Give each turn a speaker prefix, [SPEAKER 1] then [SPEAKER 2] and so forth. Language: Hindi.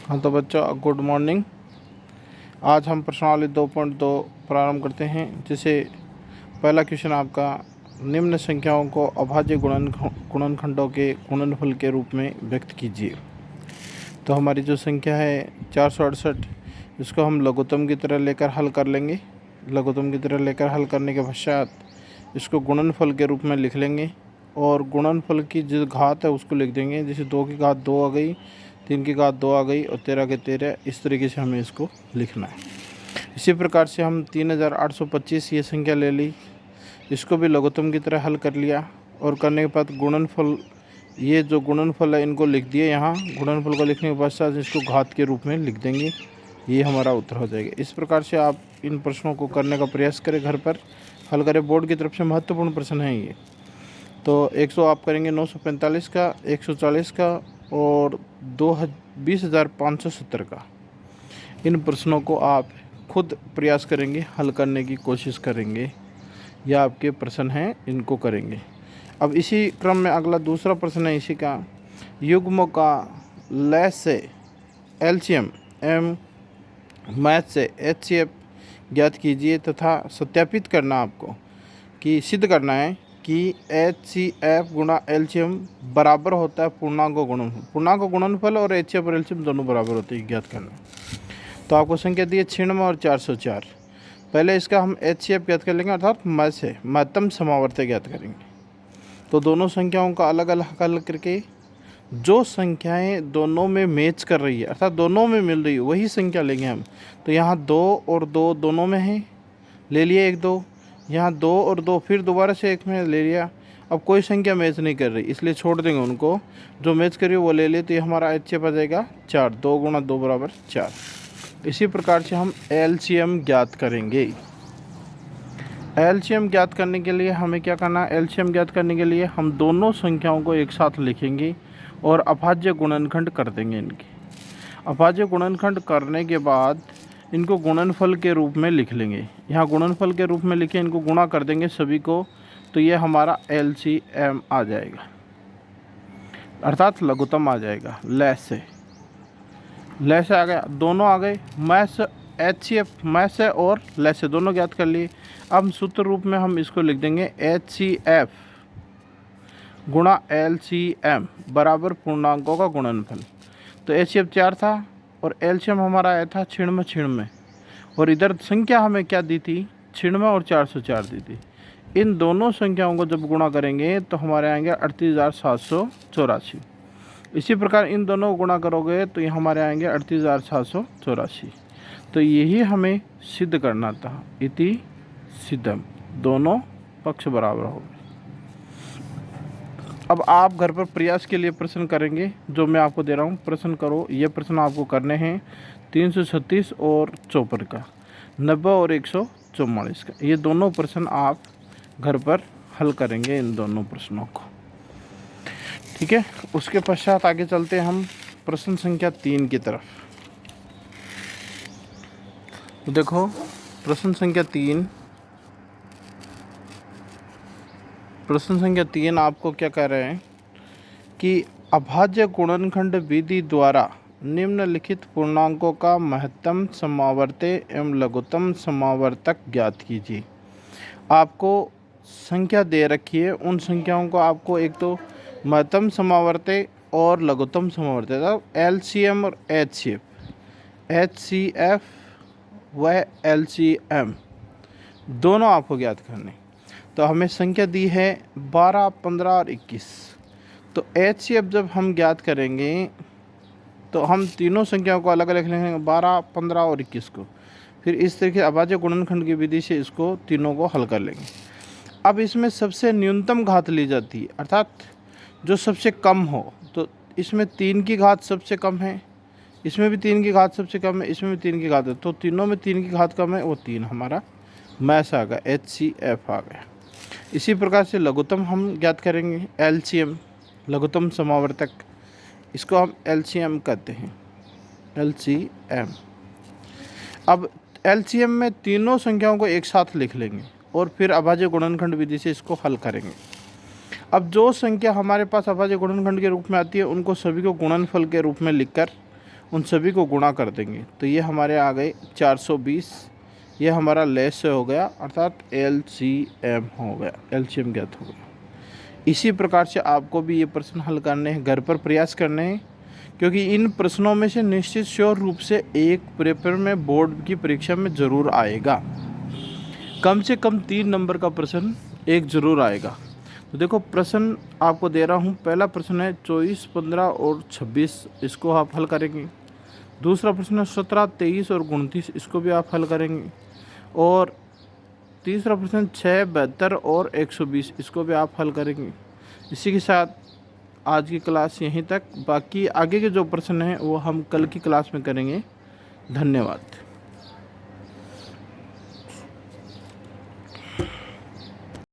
[SPEAKER 1] हाँ तो बच्चों, गुड मॉर्निंग। आज हम प्रश्नावली 2.2 प्रारंभ करते हैं। जैसे पहला क्वेश्चन आपका, निम्न संख्याओं को अभाज्य गुणनखंडों के गुणनफल के रूप में व्यक्त कीजिए। तो हमारी जो संख्या है 468, इसको हम लघुत्तम की तरह लेकर हल कर लेंगे। लघुत्तम की तरह लेकर हल करने के पश्चात इसको गुणनफल के रूप में लिख लेंगे और गुणनफल की जो घात है उसको लिख देंगे। जैसे 2 की घात 2 आ गई, 3 की घात 2 आ गई और 13 के 13, इस तरीके से हमें इसको लिखना है। इसी प्रकार से हम 3825 ये संख्या ले ली, इसको भी लघुत्तम की तरह हल कर लिया और करने के बाद गुणनफल, ये जो गुणनफल है इनको लिख दिए। यहाँ गुणनफल को लिखने के पश्चात इसको घात के रूप में लिख देंगे, ये हमारा उत्तर हो जाएगा। इस प्रकार से आप इन प्रश्नों को करने का प्रयास करें, घर पर हल करें। बोर्ड की तरफ से महत्वपूर्ण प्रश्न है ये। तो 100 आप करेंगे 945 का, 140 का और 20,570 का। इन प्रश्नों को आप खुद प्रयास करेंगे, हल करने की कोशिश करेंगे, या आपके प्रश्न हैं इनको करेंगे। अब इसी क्रम में अगला दूसरा प्रश्न है इसी का, युग्म का लय से एलसीएम एम मैथ से एचसीएफ ज्ञात कीजिए तथा सत्यापित करना आपको कि सिद्ध करना है कि एचसीएफ गुणा एलसीएम बराबर होता है पूर्णांक गुणनफल। पूर्णांक गुणनफल और एचसीएफ और एलसीएम दोनों बराबर होते हैं, ज्ञात करना। तो आपको संख्या दी है 96 और 404। पहले इसका हम एचसीएफ ज्ञात कर लेंगे, अर्थात मय से महत्तम समावर्त ज्ञात करेंगे। तो दोनों संख्याओं का अलग अलग हल करके जो संख्याएं दोनों में मैच कर रही है, अर्थात दोनों में मिल रही है, वही संख्या लेंगे हम। तो यहाँ 2 और 2 दोनों में है, ले लिए 1 2। यहाँ 2 और 2 फिर दोबारा से 1 में ले लिया। अब कोई संख्या मैच नहीं कर रही, इसलिए छोड़ देंगे उनको। जो मैच करिए वो ले लिए। तो ये हमारा एचसीएफ आ जाएगा 4। 2 गुणा 2 बराबर 4। इसी प्रकार से हम एलसीएम ज्ञात करेंगे। एलसीएम ज्ञात करने के लिए हमें क्या करना है? एलसीएम ज्ञात करने के लिए हम दोनों संख्याओं को एक साथ लिखेंगे और अभाज्य गुणनखंड कर देंगे इनके। अभाज्य गुणनखंड करने के बाद इनको गुणनफल के रूप में लिख लेंगे। यहाँ गुणनफल के रूप में लिखे, इनको गुणा कर देंगे सभी को। तो ये हमारा एलसीएम आ जाएगा, अर्थात लघुत्तम आ जाएगा। लय से आ गया, दोनों आ गए। मैथ एचसीएफ, मैथ से और लय से दोनों ज्ञात कर लिए। अब सूत्र रूप में हम इसको लिख देंगे एचसीएफ गुणा एलसीएम बराबर पूर्णांकों का गुणनफल। तो एचसीएफ 4 था और एलसीएम हमारा आया था 96। और इधर संख्या हमें क्या दी थी? 96 और 404 दी थी। इन दोनों संख्याओं को जब गुणा करेंगे तो हमारे आएंगे 38,784। इसी प्रकार इन दोनों को गुणा करोगे तो ये हमारे आएंगे 38,784। तो यही हमें सिद्ध करना था। इति सिद्धम, दोनों पक्ष बराबर हो गए। अब आप घर पर प्रयास के लिए प्रश्न करेंगे, जो मैं आपको दे रहा हूँ। प्रश्न करो, ये प्रश्न आपको करने हैं 336 और 54 का, 90 और 144 का। ये दोनों प्रश्न आप घर पर हल करेंगे, इन दोनों प्रश्नों को। ठीक है, उसके पश्चात आगे चलते हैं हम प्रश्न संख्या 3 की तरफ। तो देखो प्रश्न संख्या 3, आपको क्या कह रहे हैं कि अभाज्य गुणनखंड विधि द्वारा निम्नलिखित पूर्णांकों का महत्तम समावर्त एवं लघुत्तम समावर्तक ज्ञात कीजिए। आपको संख्या दे रखी है, उन संख्याओं को आपको एक तो महत्तम समावर्त और लघुत्तम समावर्त, एलसीएम और एचसीएफ व एलसीएम दोनों आपको ज्ञात करने। तो हमें संख्या दी है 12, 15 और 21। तो एचसीएफ जब हम ज्ञात करेंगे तो हम तीनों संख्याओं को अलग अलग लिखेंगे, 12, 15 और 21 को। फिर इस तरीके अभाज्य गुणनखंड की विधि से इसको तीनों को हल कर लेंगे। अब इसमें सबसे न्यूनतम घात ली जाती है, अर्थात जो सबसे कम हो। तो इसमें 3 की घात सबसे कम है, इसमें भी 3 की घात सबसे कम है, इसमें भी 3 की घात है। तो तीनों में 3 की घात कम है, वो 3 हमारा मैथ आ गया, एचसीएफ आ गया। इसी प्रकार से लघुत्तम हम ज्ञात करेंगे, एलसीएम लघुत्तम समावर्तक, इसको हम एलसीएम कहते हैं, एलसीएम। अब एलसीएम में तीनों संख्याओं को एक साथ लिख लेंगे और फिर अभाज्य गुणनखंड विधि से इसको हल करेंगे। अब जो संख्या हमारे पास अभाज्य गुणनखंड के रूप में आती है, उनको सभी को गुणनफल के रूप में लिखकर उन सभी को गुणा कर देंगे तो ये हमारे आ गए 420। ये हमारा लेस से हो गया अर्थात LCM हो गया, LCM ज्ञात हो गया। इसी प्रकार से आपको भी ये प्रश्न हल करने हैं, घर पर प्रयास करने हैं, क्योंकि इन प्रश्नों में से निश्चित श्योर रूप से एक पेपर में बोर्ड की परीक्षा में ज़रूर आएगा। कम से कम 3 नंबर का प्रश्न एक ज़रूर आएगा। तो देखो प्रश्न आपको दे रहा हूँ। पहला प्रश्न है 24, 15 और 26, इसको आप हल करेंगे। दूसरा प्रश्न है 17, 23 और 29, इसको भी आप हल करेंगे। और तीसरा प्रश्न 6, 72 और 120, इसको भी आप हल करेंगे। इसी के साथ आज की क्लास यहीं तक। बाकी आगे के जो प्रश्न हैं वो हम कल की क्लास में करेंगे। धन्यवाद।